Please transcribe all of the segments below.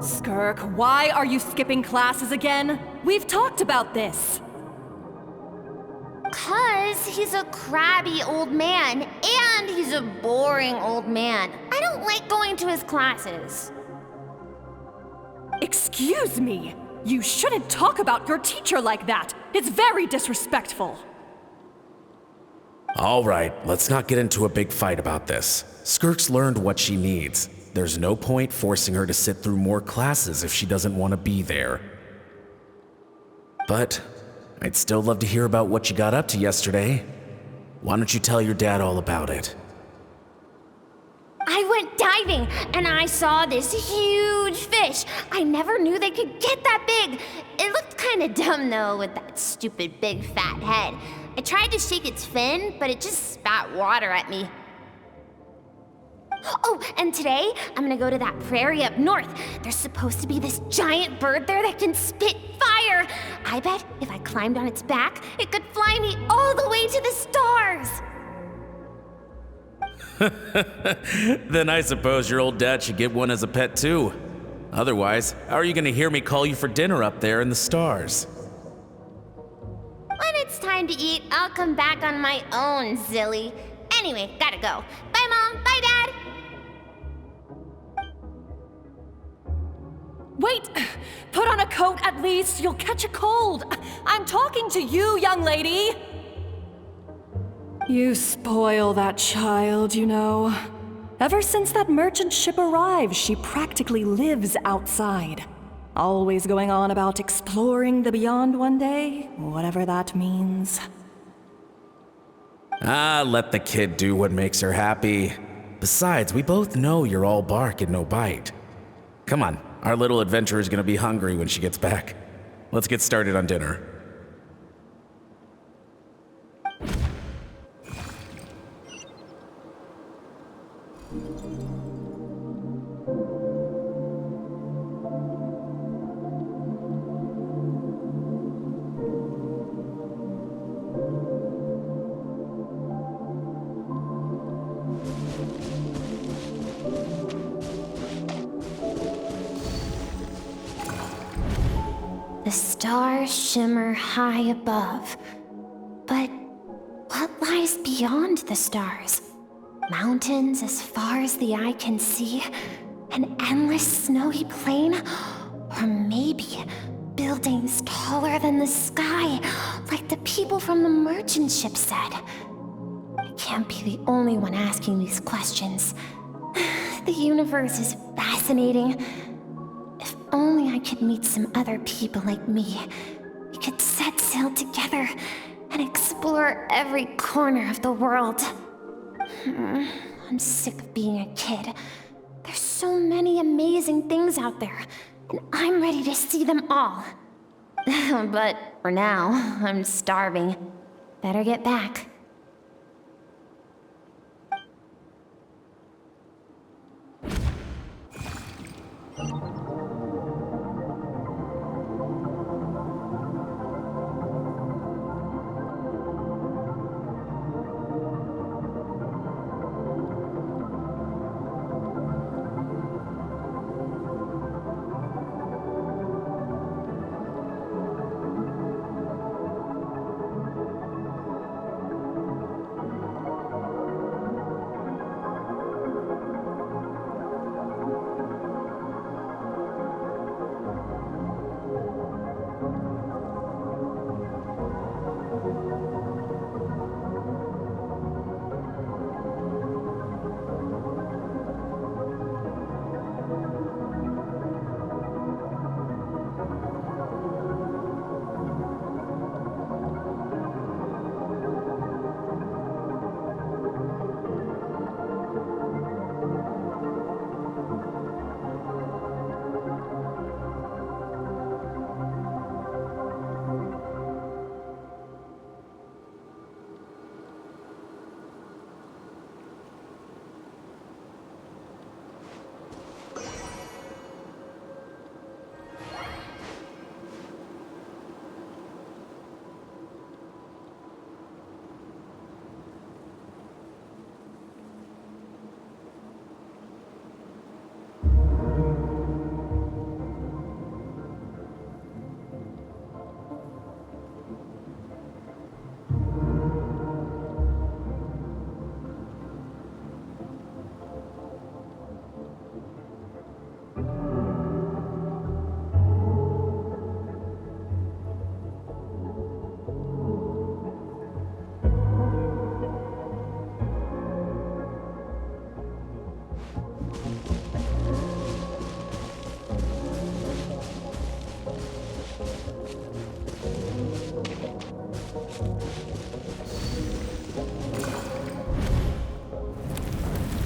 Skirk, why are you skipping classes again? We've talked about this. 'Cause he's a crabby old man, and he's a boring old man. I don't like going to his classes. Excuse me! You shouldn't talk about your teacher like that! It's very disrespectful! All right, let's not get into a big fight about this. Skirk's learned what she needs. There's no point forcing her to sit through more classes if she doesn't want to be there. But I'd still love to hear about what you got up to yesterday. Why don't you tell your dad all about it? I went diving, and I saw this huge fish. I never knew they could get that big. It looked kind of dumb, though, with that stupid big fat head. I tried to shake its fin, but it just spat water at me. Oh, and today, I'm gonna go to that prairie up north. There's supposed to be this giant bird there that can spit fire. I bet if I climbed on its back, it could fly me all the way to the stars. Then I suppose your old dad should get one as a pet too. Otherwise, how are you gonna hear me call you for dinner up there in the stars? When it's time to eat, I'll come back on my own, Zilly. Anyway, gotta go. Bye, Mom. Bye, Dad. Wait! Put on a coat at least, you'll catch a cold! I'm talking to you, young lady! You spoil that child, you know. Ever since that merchant ship arrived, she practically lives outside. Always going on about exploring the beyond one day, whatever that means. Ah, let the kid do what makes her happy. Besides, we both know you're all bark and no bite. Come on, our little adventurer is gonna be hungry when she gets back. Let's get started on dinner. The stars shimmer high above. But what lies beyond the stars? Mountains as far as the eye can see? An endless snowy plain? Or maybe buildings taller than the sky, like the people from the merchant ship said? I can't be the only one asking these questions. The universe is fascinating. If only I could meet some other people like me. We could set sail together and explore every corner of the world. I'm sick of being a kid. There's so many amazing things out there, and I'm ready to see them all. But for now, I'm starving. Better get back.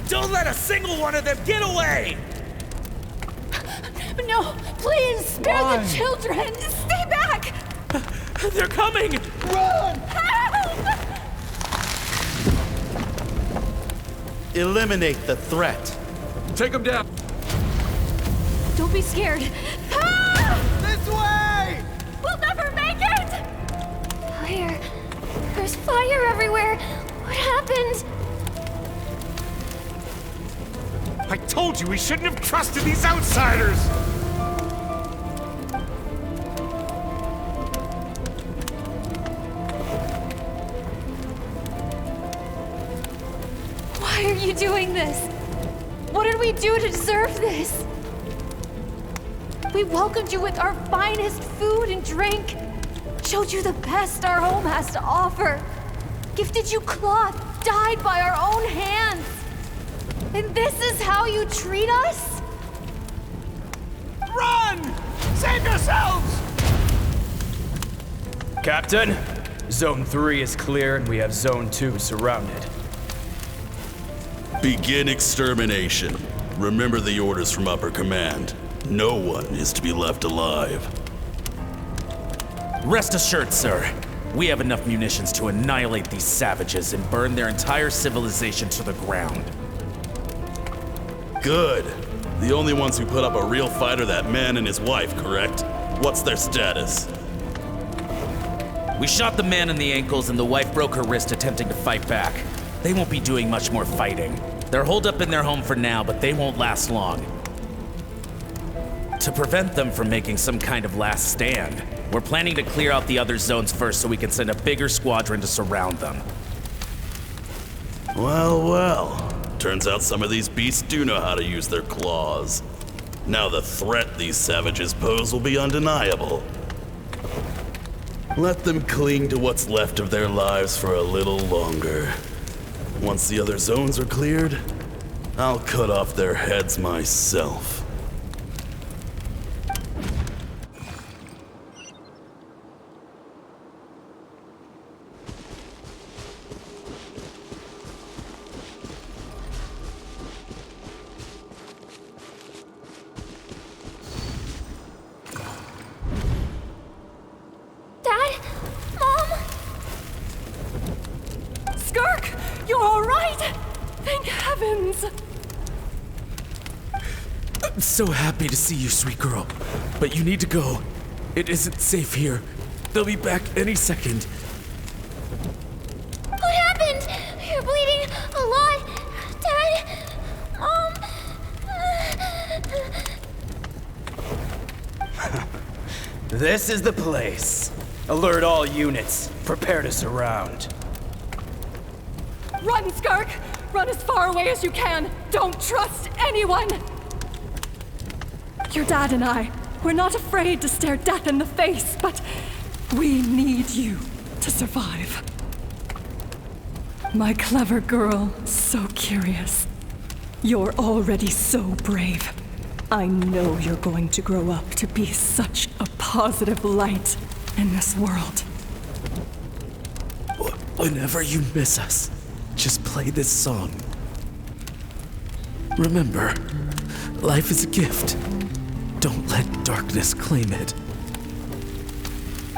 Don't let a single one of them get away! No, please, spare the children! Stay back! They're coming! Run! Help! Eliminate the threat. Take them down! Don't be scared. Ah! This way! We'll never make it! Fire. There's fire everywhere. What happened? I told you we shouldn't have trusted these outsiders! Why are you doing this? What did we do to deserve this? We welcomed you with our finest food and drink, showed you the best our home has to offer, gifted you cloth dyed by our own hands. And this is how you treat us? Run! Save yourselves! Captain, Zone 3 is clear and we have Zone 2 surrounded. Begin extermination. Remember the orders from upper command. No one is to be left alive. Rest assured, sir. We have enough munitions to annihilate these savages and burn their entire civilization to the ground. Good. The only ones who put up a real fight are that man and his wife, correct? What's their status? We shot the man in the ankles and the wife broke her wrist attempting to fight back. They won't be doing much more fighting. They're holed up in their home for now, but they won't last long. To prevent them from making some kind of last stand, we're planning to clear out the other zones first so we can send a bigger squadron to surround them. Well, well. Turns out some of these beasts do know how to use their claws. Now the threat these savages pose will be undeniable. Let them cling to what's left of their lives for a little longer. Once the other zones are cleared, I'll cut off their heads myself. Dad? Mom? Skirk, you're all right? Thank heavens. I'm so happy to see you, sweet girl. But you need to go. It isn't safe here. They'll be back any second. What happened? You're bleeding a lot. Dad? Mom? This is the place. Alert all units. Prepare to surround. Run, Skirk! Run as far away as you can! Don't trust anyone! Your dad and I, we're not afraid to stare death in the face, but we need you to survive. My clever girl, so curious. You're already so brave. I know you're going to grow up to be such a positive light in this world. Whenever you miss us, just play this song. Remember, life is a gift. Don't let darkness claim it.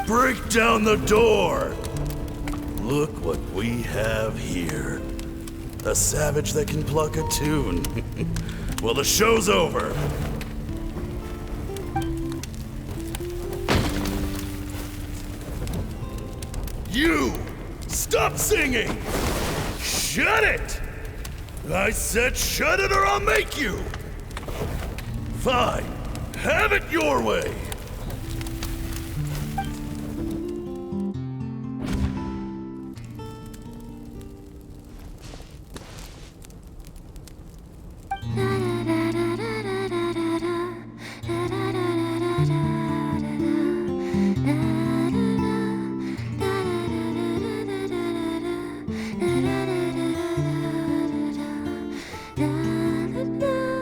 Break down the door! Look what we have here. A savage that can pluck a tune. Well, the show's over. You! Stop singing! Shut it! I said shut it or I'll make you! Fine. Have it your way! Da, da, da.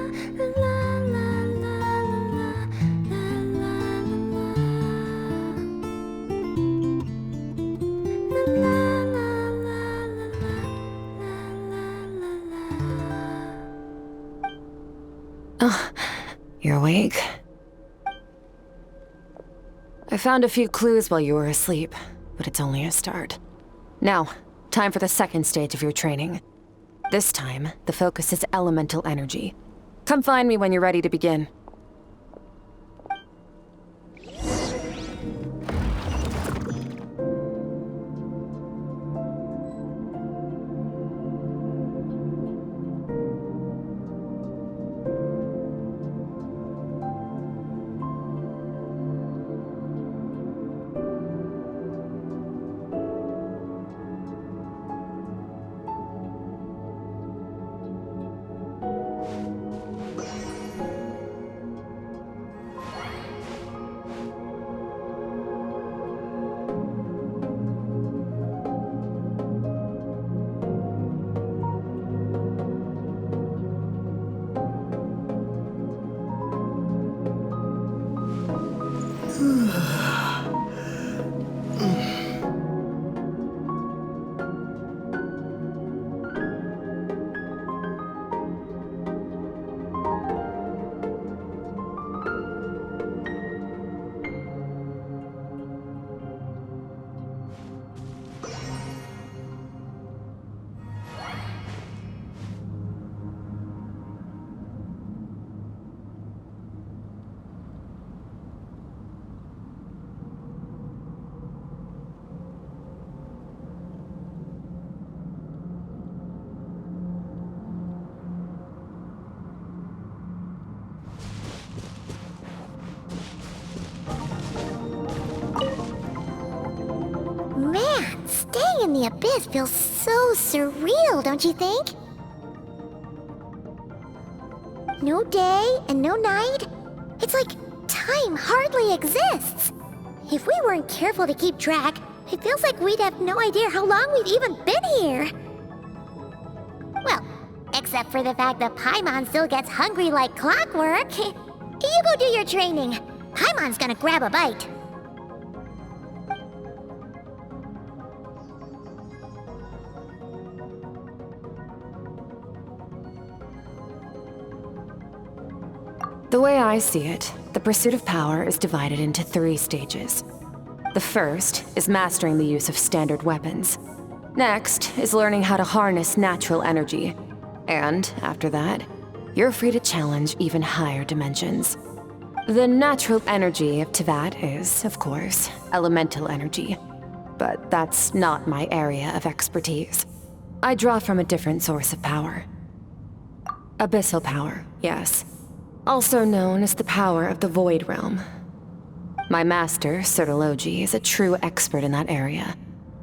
You're awake? I found a few clues while you were asleep, but it's only a start. Now, time for the second stage of your training. This time, the focus is elemental energy. Come find me when you're ready to begin. Man, staying in the abyss feels so surreal, don't you think? No day and no night. It's like time hardly exists. If we weren't careful to keep track, it feels like we'd have no idea how long we've even been here. Well, except for the fact that Paimon still gets hungry like clockwork. You go do your training. Paimon's gonna grab a bite. The way I see it, the pursuit of power is divided into 3 stages. The first is mastering the use of standard weapons. Next is learning how to harness natural energy. And after that, you're free to challenge even higher dimensions. The natural energy of Teyvat is, of course, elemental energy. But that's not my area of expertise. I draw from a different source of power. Abyssal power, yes. Also known as the power of the Void Realm. My master, Sertologi, is a true expert in that area.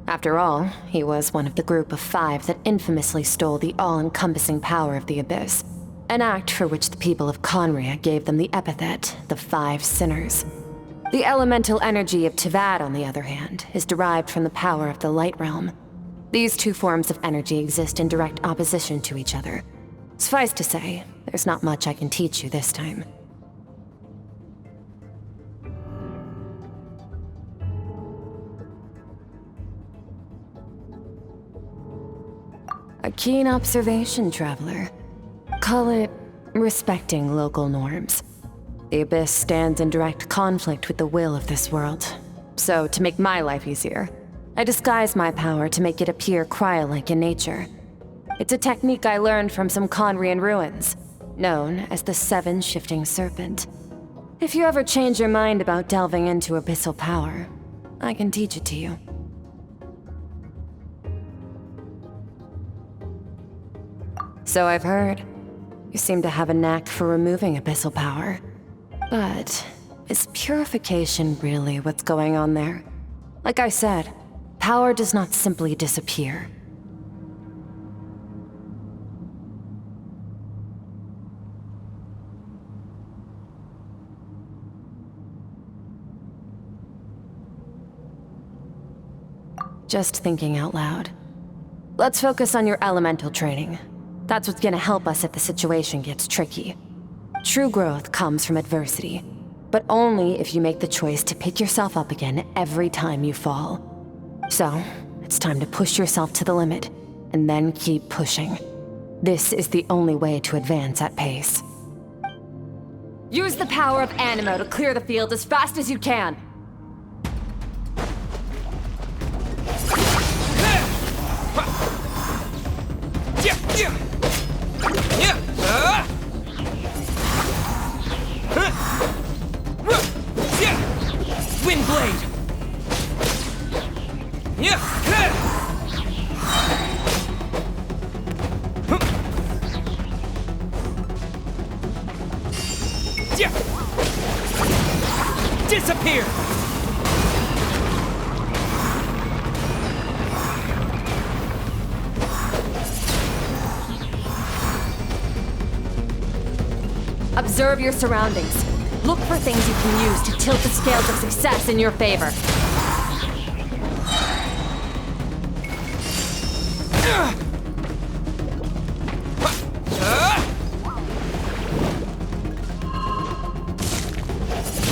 After all, he was one of the group of 5 that infamously stole the all-encompassing power of the Abyss, an act for which the people of Conria gave them the epithet, the 5 Sinners. The elemental energy of Teyvat, on the other hand, is derived from the power of the Light Realm. These 2 forms of energy exist in direct opposition to each other. Suffice to say, there's not much I can teach you this time. A keen observation, traveler. Call it respecting local norms. The Abyss stands in direct conflict with the will of this world. So, to make my life easier, I disguise my power to make it appear cryo-like in nature. It's a technique I learned from some Conrian ruins, known as the 7 Shifting Serpent. If you ever change your mind about delving into abyssal power, I can teach it to you. So I've heard. You seem to have a knack for removing abyssal power. But is purification really what's going on there? Like I said, power does not simply disappear. Just thinking out loud. Let's focus on your elemental training. That's what's gonna help us if the situation gets tricky. True growth comes from adversity, but only if you make the choice to pick yourself up again every time you fall. So, it's time to push yourself to the limit, and then keep pushing. This is the only way to advance at pace. Use the power of Animo to clear the field as fast as you can. Wind Blade! Disappear! Observe your surroundings. Look for things you can use to tilt the scales of success in your favor.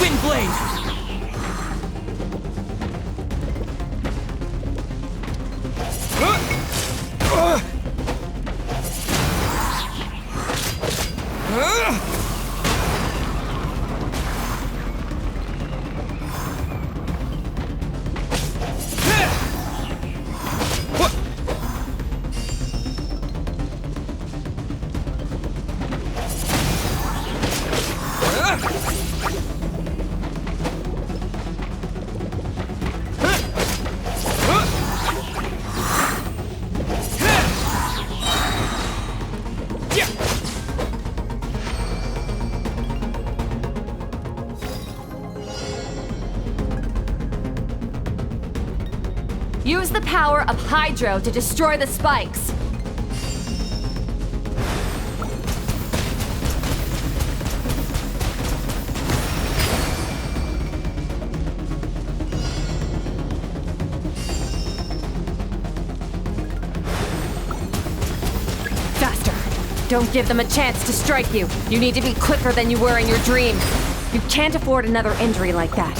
Wind Blade! Use the power of Hydro to destroy the spikes. Faster. Don't give them a chance to strike you. You need to be quicker than you were in your dream. You can't afford another injury like that.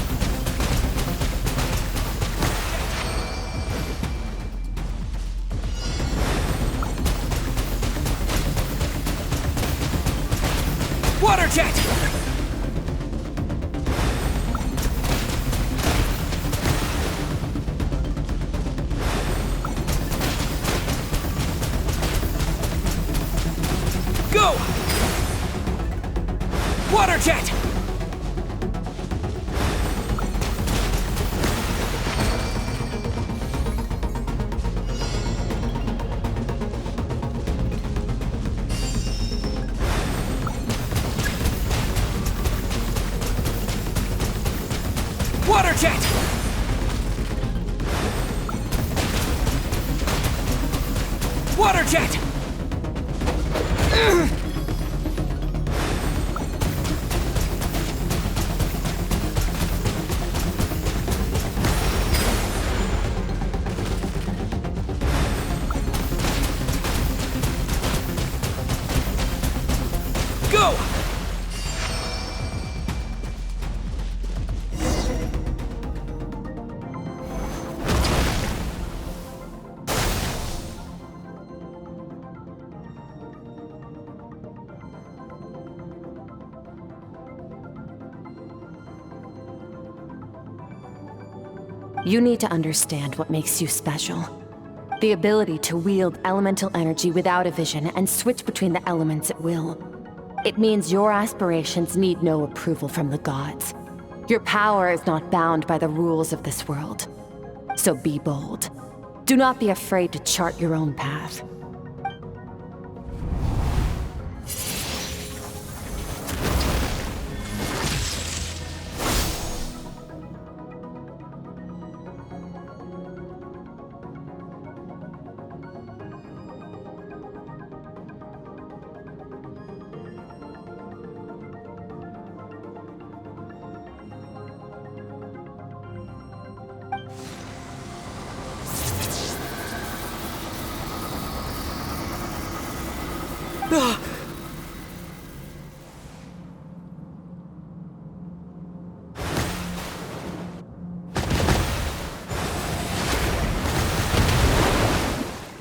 Water Jet! Go! Water Jet! Water Jet! Water Jet! Go! You need to understand what makes you special. The ability to wield elemental energy without a vision and switch between the elements at will. It means your aspirations need no approval from the gods. Your power is not bound by the rules of this world. So be bold. Do not be afraid to chart your own path.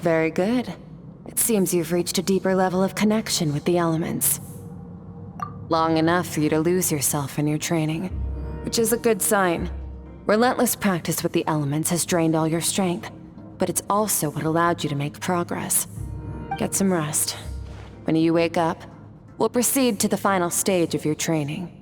Very good. It seems you've reached a deeper level of connection with the elements. Long enough for you to lose yourself in your training, which is a good sign. Relentless practice with the elements has drained all your strength, but it's also what allowed you to make progress. Get some rest. When you wake up, we'll proceed to the final stage of your training.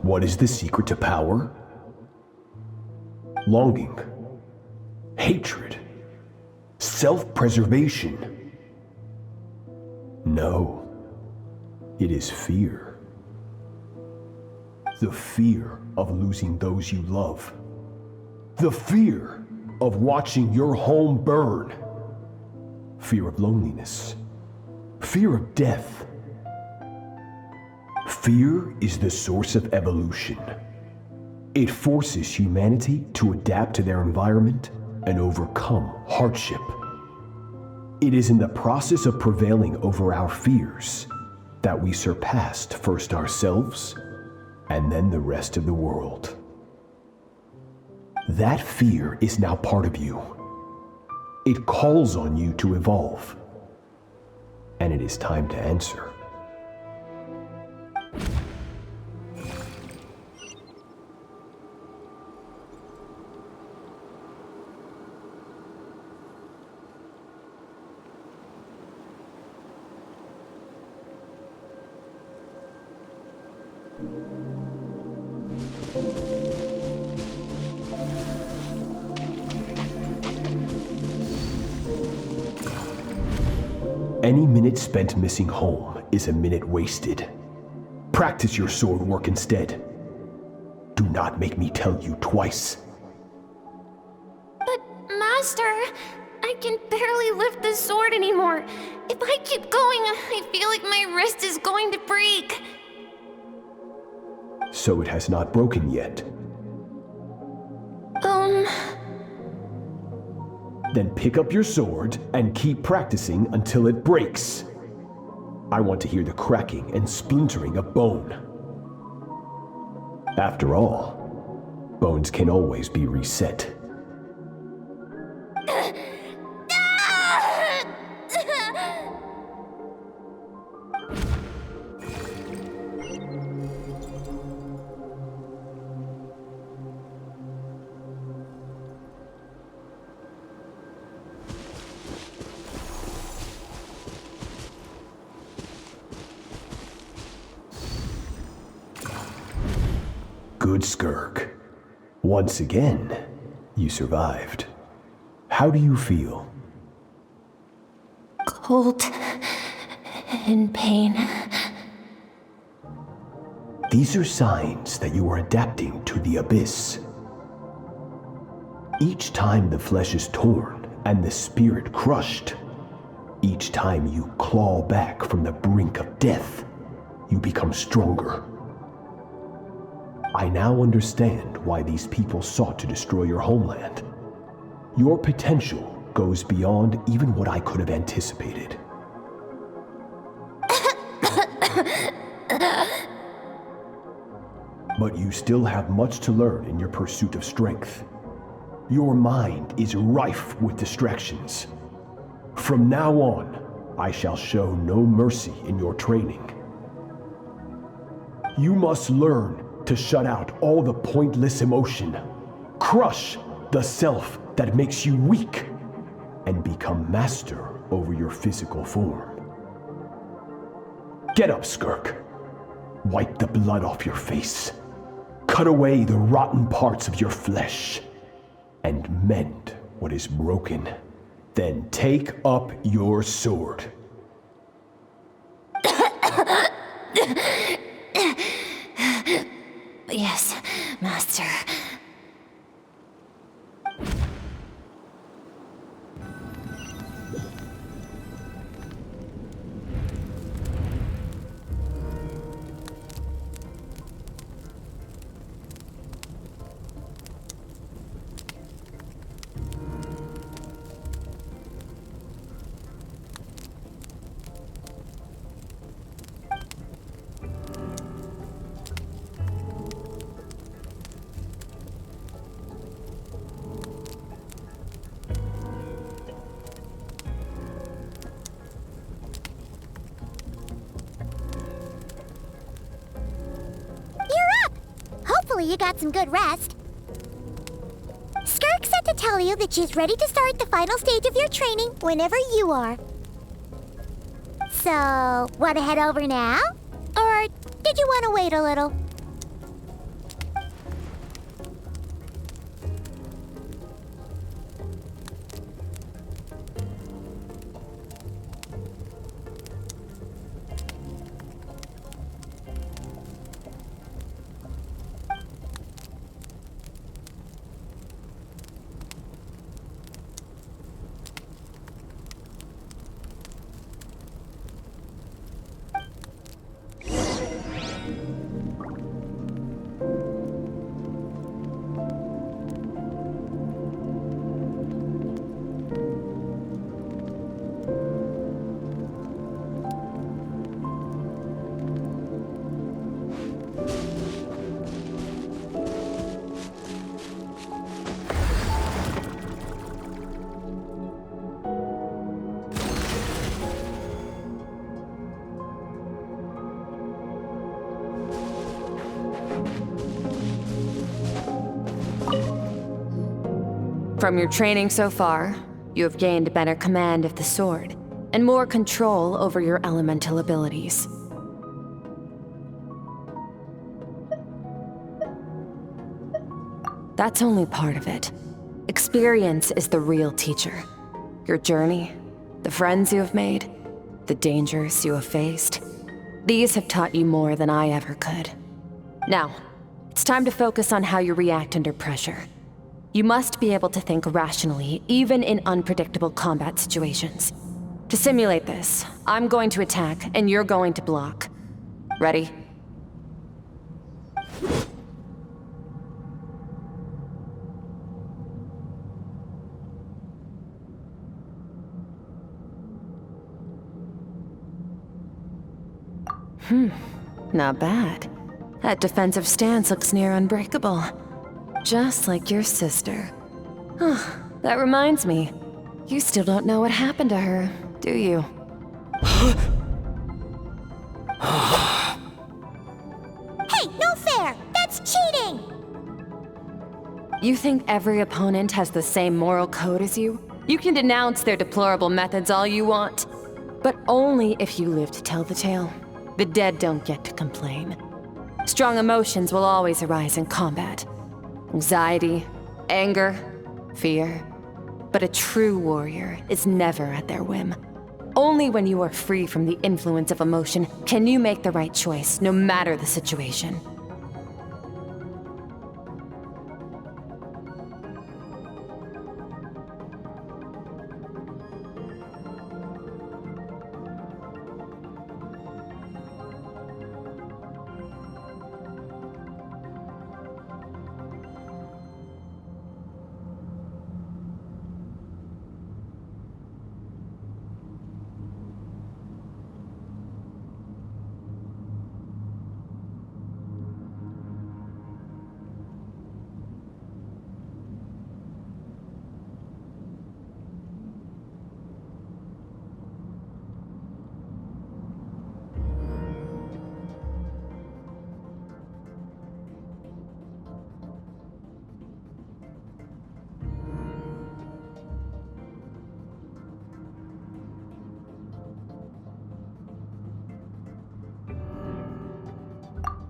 What is the secret to power? Longing, hatred, self-preservation. No, it is fear. The fear of losing those you love. The fear of watching your home burn. Fear of loneliness. Fear of death. Fear is the source of evolution. It forces humanity to adapt to their environment and overcome hardship. It is in the process of prevailing over our fears that we surpassed first ourselves and then the rest of the world. That fear is now part of you. It calls on you to evolve. And it is time to answer. Any minute spent missing home is a minute wasted. Practice your sword work instead. Do not make me tell you twice. But, Master, I can barely lift the sword anymore. If I keep going, I feel like my wrist is going to break. So it has not broken yet. Then pick up your sword and keep practicing until it breaks. I want to hear the cracking and splintering of bone. After all, bones can always be reset. Good, Skirk. Once again, you survived. How do you feel? Cold and pain. These are signs that you are adapting to the abyss. Each time the flesh is torn and the spirit crushed, each time you claw back from the brink of death, you become stronger. I now understand why these people sought to destroy your homeland. Your potential goes beyond even what I could have anticipated. But you still have much to learn in your pursuit of strength. Your mind is rife with distractions. From now on, I shall show no mercy in your training. You must learn to shut out all the pointless emotion, crush the self that makes you weak, and become master over your physical form. Get up, Skirk. Wipe the blood off your face. Cut away the rotten parts of your flesh, and mend what is broken. Then take up your sword. Yes, Master. Hopefully you got some good rest. Skirk said to tell you that she's ready to start the final stage of your training whenever you are. So, want to head over now? Or did you want to wait a little? From your training so far, you have gained better command of the sword, and more control over your elemental abilities. That's only part of it. Experience is the real teacher. Your journey, the friends you have made, the dangers you have faced. These have taught you more than I ever could. Now, it's time to focus on how you react under pressure. You must be able to think rationally, even in unpredictable combat situations. To simulate this, I'm going to attack, and you're going to block. Ready? Not bad. That defensive stance looks near unbreakable. Just like your sister. That reminds me. You still don't know what happened to her, do you? Hey, no fair! That's cheating! You think every opponent has the same moral code as you? You can denounce their deplorable methods all you want, but only if you live to tell the tale. The dead don't get to complain. Strong emotions will always arise in combat. Anxiety, anger, fear. But a true warrior is never at their whim. Only when you are free from the influence of emotion can you make the right choice, no matter the situation.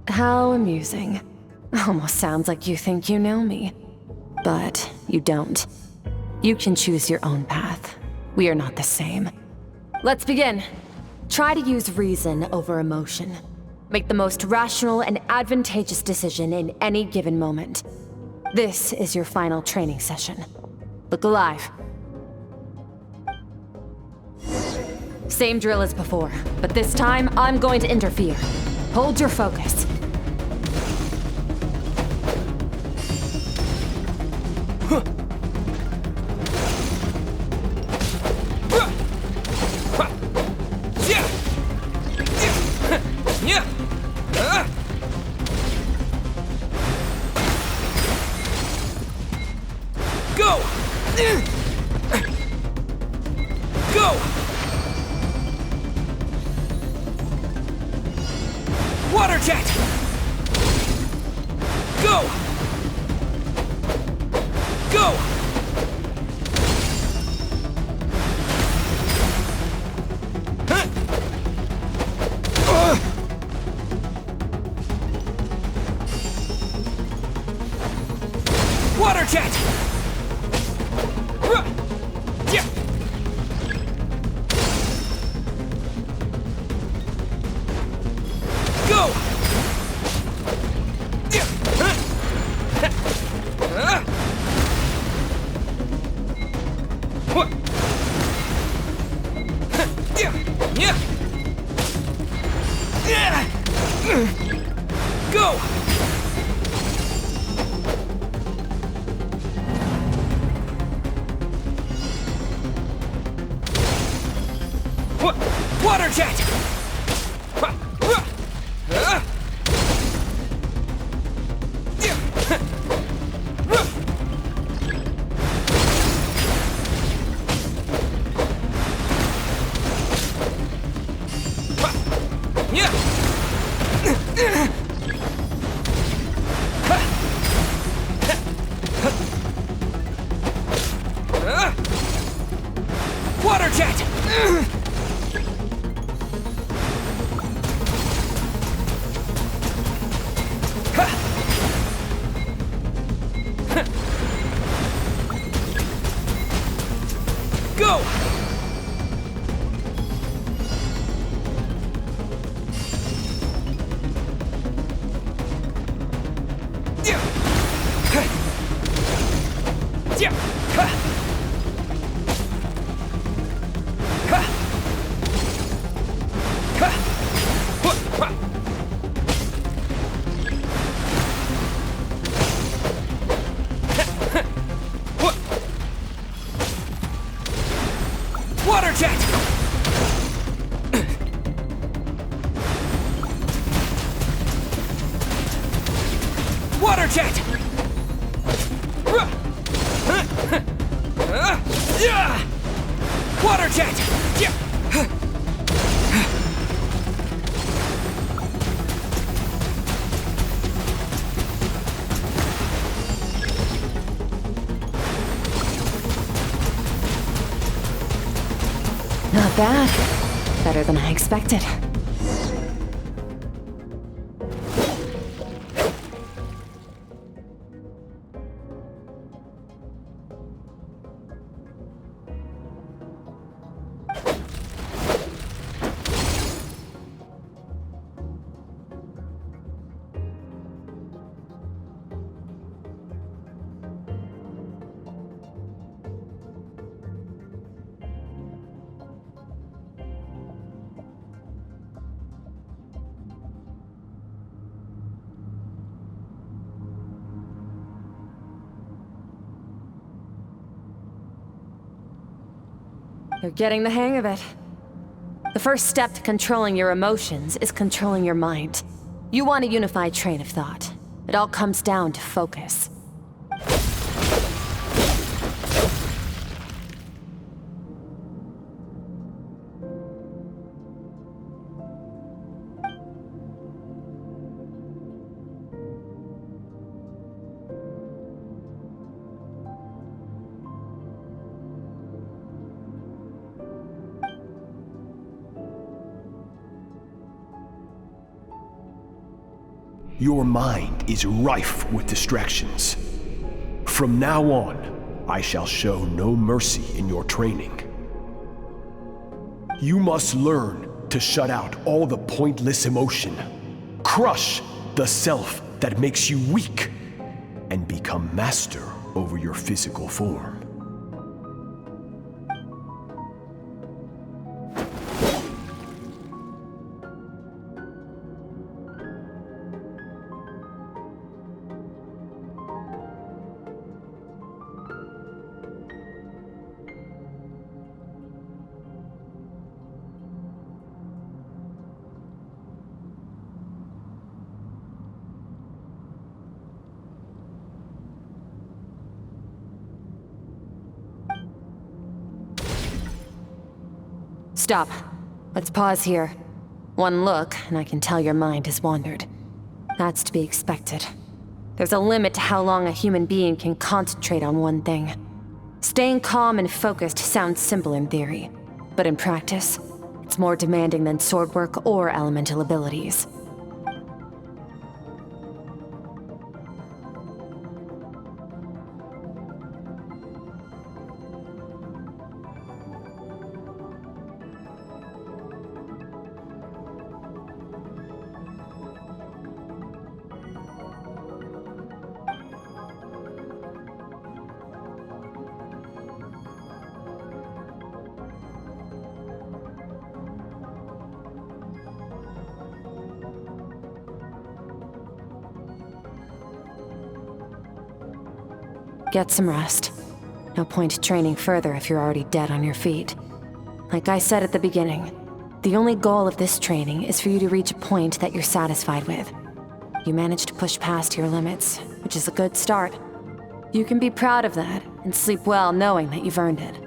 How amusing. Almost sounds like you think you know me. But you don't. You can choose your own path. We are not the same. Let's begin. Try to use reason over emotion. Make the most rational and advantageous decision in any given moment. This is your final training session. Look alive. Same drill as before, but this time I'm going to interfere. Hold your focus. Go! Go! Water jet! Go! Go! Water jet! Go! Go! Water jet! jet! Water jet! Not bad. Better than I expected. You're getting the hang of it. The first step to controlling your emotions is controlling your mind. You want a unified train of thought. It all comes down to focus. Your mind is rife with distractions. From now on, I shall show no mercy in your training. You must learn to shut out all the pointless emotion, crush the self that makes you weak, and become master over your physical form. Stop. Let's pause here. One look, and I can tell your mind has wandered. That's to be expected. There's a limit to how long a human being can concentrate on one thing. Staying calm and focused sounds simple in theory, but in practice, it's more demanding than sword work or elemental abilities. Get some rest. No point training further if you're already dead on your feet. Like I said at the beginning, the only goal of this training is for you to reach a point that you're satisfied with. You managed to push past your limits, which is a good start. You can be proud of that and sleep well knowing that you've earned it.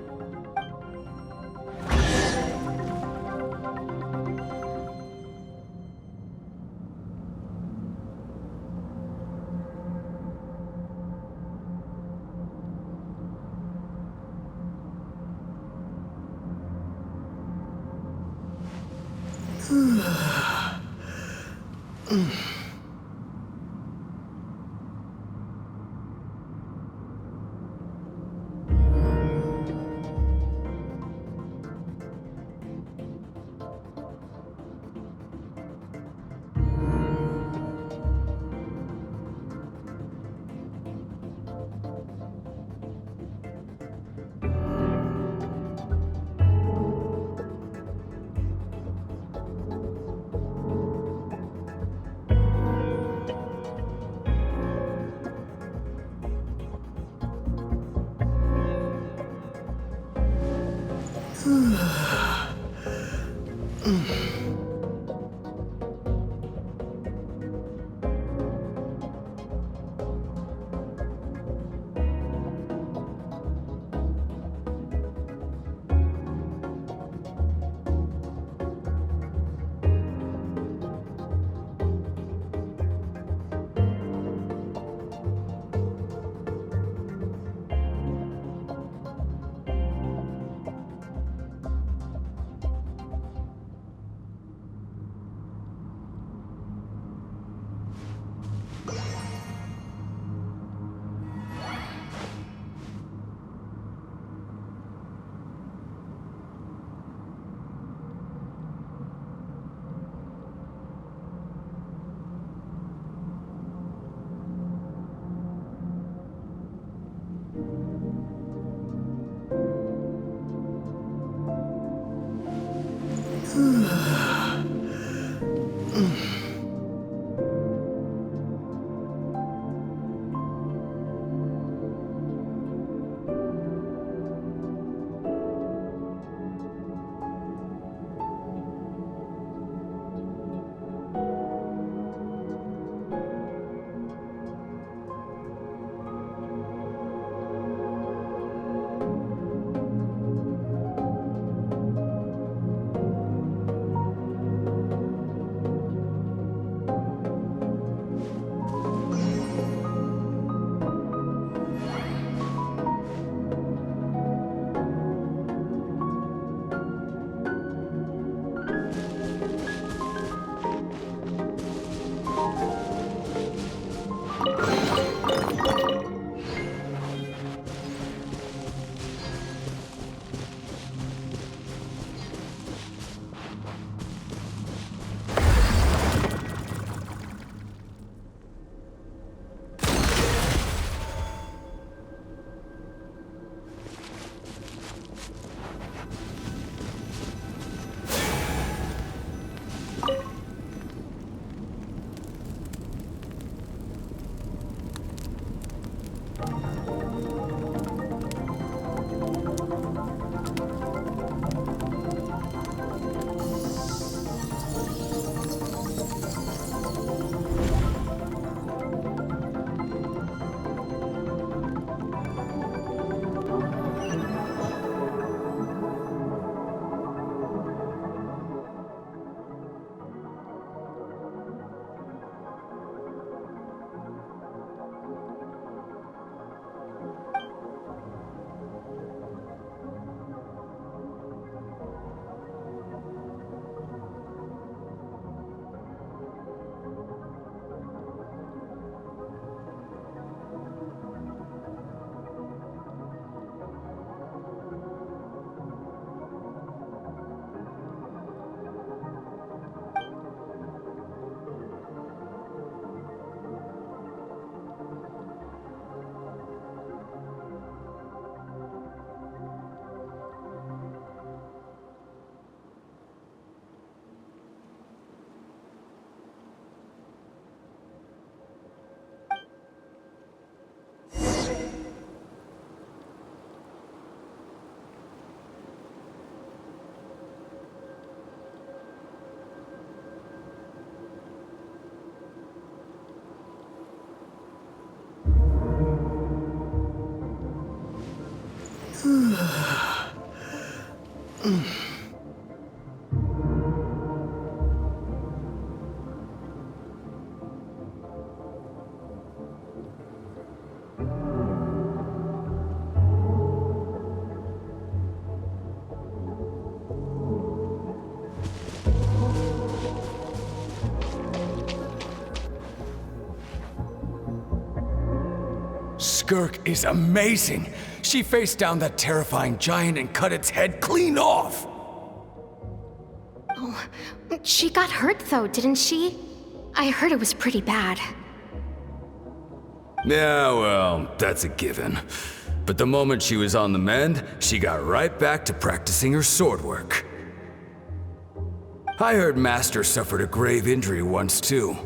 Skirk is amazing. She faced down that terrifying giant and cut its head clean off. Oh, she got hurt though, didn't she? I heard it was pretty bad. Yeah, well, that's a given. But the moment she was on the mend, she got right back to practicing her sword work. I heard Master suffered a grave injury once too.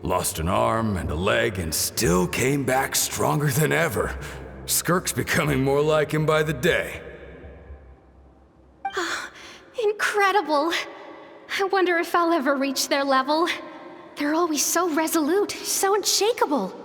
Lost an arm and a leg and still came back stronger than ever. Skirk's becoming more like him by the day. Incredible! I wonder if I'll ever reach their level. They're always so resolute, so unshakable.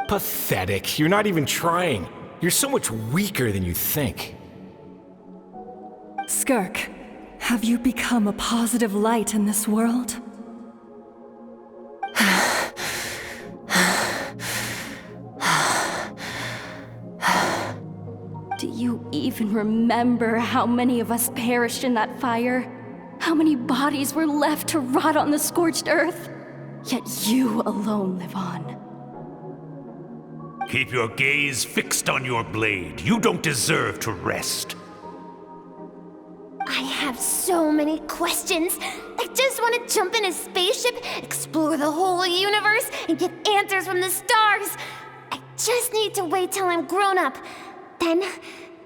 Pathetic. You're not even trying. You're so much weaker than you think. Skirk, have you become a positive light in this world? Do you even remember how many of us perished in that fire? How many bodies were left to rot on the scorched earth? Yet you alone live on. Keep your gaze fixed on your blade. You don't deserve to rest. I have so many questions. I just want to jump in a spaceship, explore the whole universe, and get answers from the stars. I just need to wait till I'm grown up. Then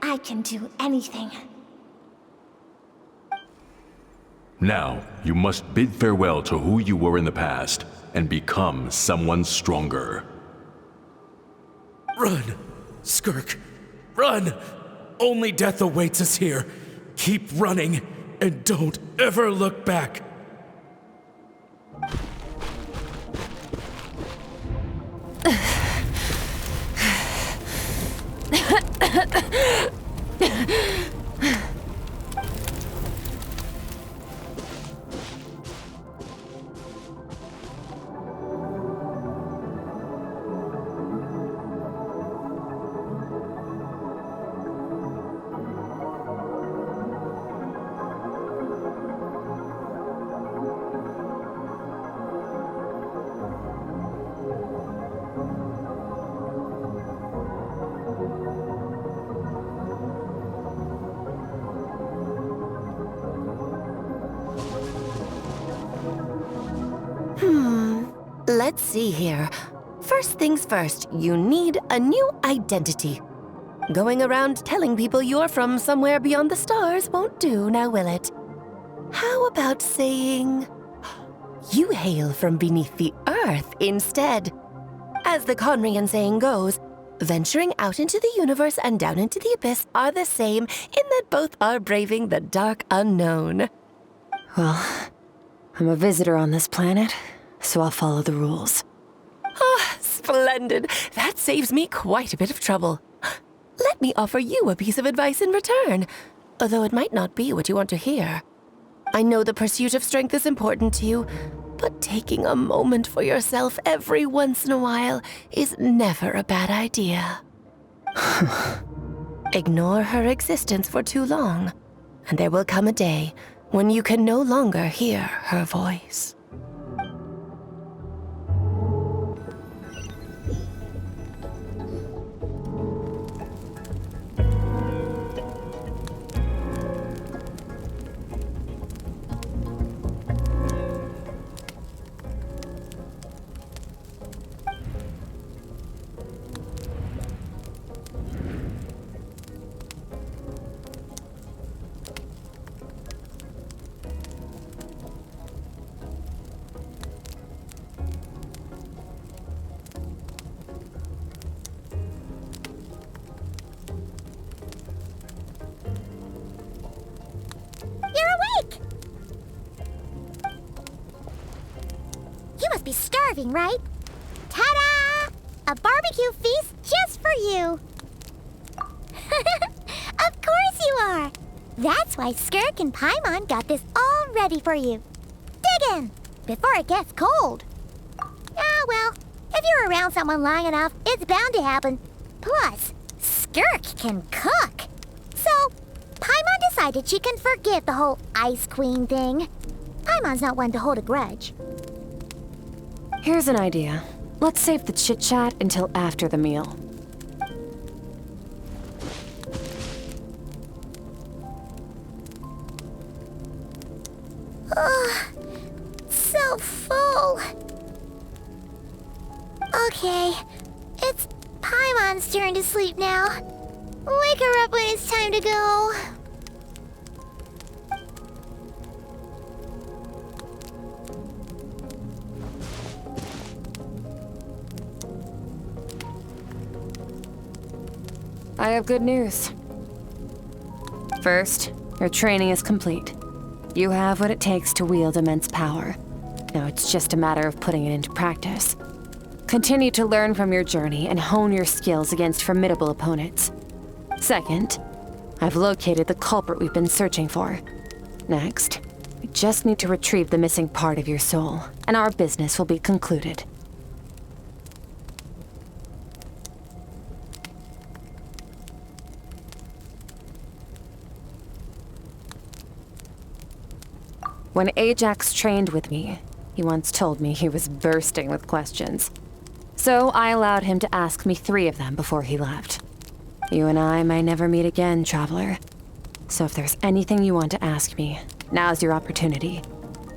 I can do anything. Now, you must bid farewell to who you were in the past and become someone stronger. Run! Skirk! Run! Only death awaits us here. Keep running, and don't ever look back. Let's see here. First things first, you need a new identity. Going around telling people you're from somewhere beyond the stars won't do, now will it? How about saying you hail from beneath the earth instead? As the Conrian saying goes, venturing out into the universe and down into the abyss are the same in that both are braving the dark unknown. Well, I'm a visitor on this planet, so I'll follow the rules. Ah, splendid. That saves me quite a bit of trouble. Let me offer you a piece of advice in return, although it might not be what you want to hear. I know the pursuit of strength is important to you, but taking a moment for yourself every once in a while is never a bad idea. Ignore her existence for too long, and there will come a day when you can no longer hear her voice. You must be starving, right? Ta-da! A barbecue feast just for you! Of course you are! That's why Skirk and Paimon got this all ready for you. Dig in, before it gets cold. Ah, well, if you're around someone long enough, it's bound to happen. Plus, Skirk can cook. So, Paimon decided she can forgive the whole Ice Queen thing. Paimon's not one to hold a grudge. Here's an idea. Let's save the chit-chat until after the meal. Ugh, so full. Okay, it's Paimon's turn to sleep now. Wake her up when it's time to go. I have good news. First, your training is complete. You have what it takes to wield immense power. Now it's just a matter of putting it into practice. Continue to learn from your journey and hone your skills against formidable opponents. Second, I've located the culprit we've been searching for. Next, we just need to retrieve the missing part of your soul, and our business will be concluded. When Ajax trained with me, he once told me he was bursting with questions. So I allowed him to ask me 3 of them before he left. You and I may never meet again, Traveler. So if there's anything you want to ask me, now's your opportunity.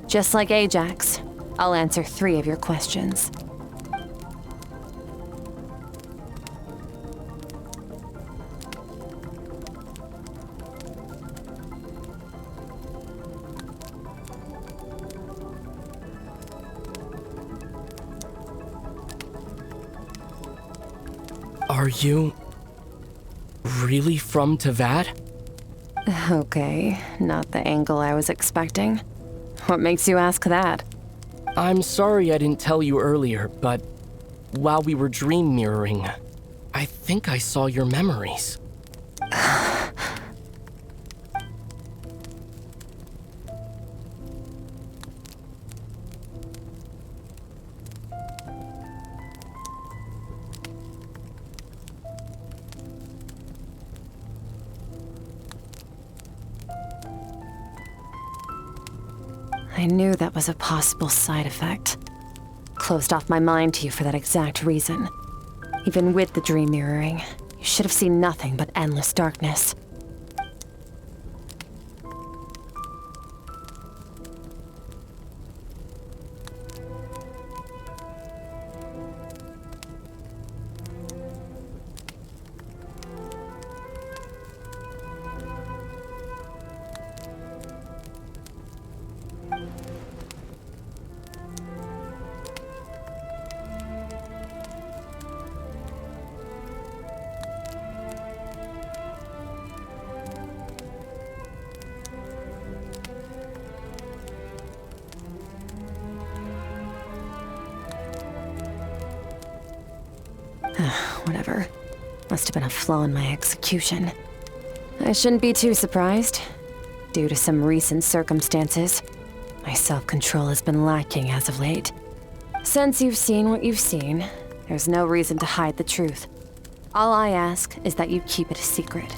Just like Ajax, I'll answer 3 of your questions. Are you really from Tavad? Okay, not the angle I was expecting. What makes you ask that? I'm sorry I didn't tell you earlier, but while we were dream mirroring, I think I saw your memories. I knew that was a possible side effect. Closed off my mind to you for that exact reason. Even with the dream mirroring, you should have seen nothing but endless darkness. Whatever. Must have been a flaw in my execution. I shouldn't be too surprised. Due to some recent circumstances, my self-control has been lacking as of late. Since you've seen what you've seen, there's no reason to hide the truth. All I ask is that you keep it a secret.